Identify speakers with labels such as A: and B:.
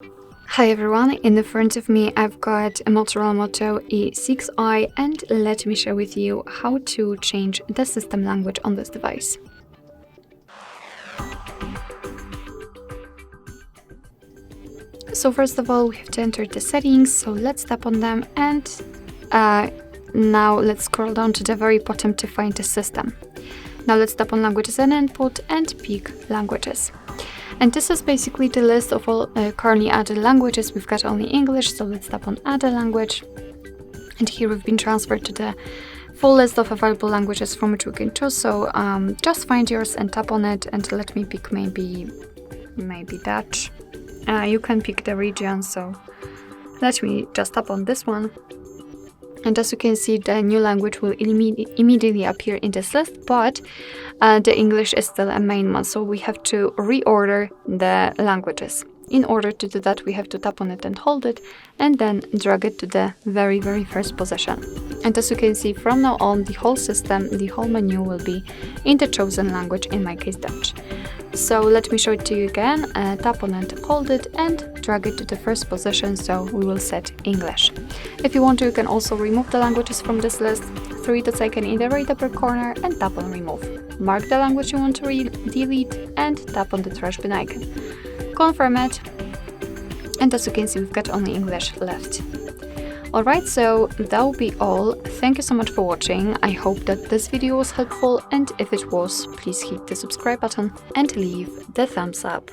A: Hi everyone, in the front of me I've got a Motorola Moto E6i, and let me share with you how to change the system language on this device. So first of all we have to enter the settings, so let's tap on them, and now let's scroll down to the very bottom to find the system. Now let's tap on languages and input and pick languages. And this is basically the list of all currently added languages. We've got only English, so let's tap on add a language. And here we've been transferred to the full list of available languages from which we can choose. So just find yours and tap on it, and let me pick maybe Dutch. You can pick the region, so let me just tap on this one. And as you can see, the new language will immediately appear in this list, but the English is still a main one, so we have to reorder the languages. In order to do that, we have to tap on it and hold it, and then drag it to the very first position. And as you can see, from now on, the whole system, the whole menu will be in the chosen language, in my case Dutch. So let me show it to you again. Tap on it, hold it, and drag it to the first position, so we will set English. If you want to, you can also remove the languages from this list. 3 dots icon in the right upper corner and tap on remove. Mark the language you want to delete and tap on the trash bin icon. Confirm it, and as you can see, we've got only English left. Alright, so that will be all. Thank you so much for watching. I hope that this video was helpful, and if it was, please hit the subscribe button and leave the thumbs up.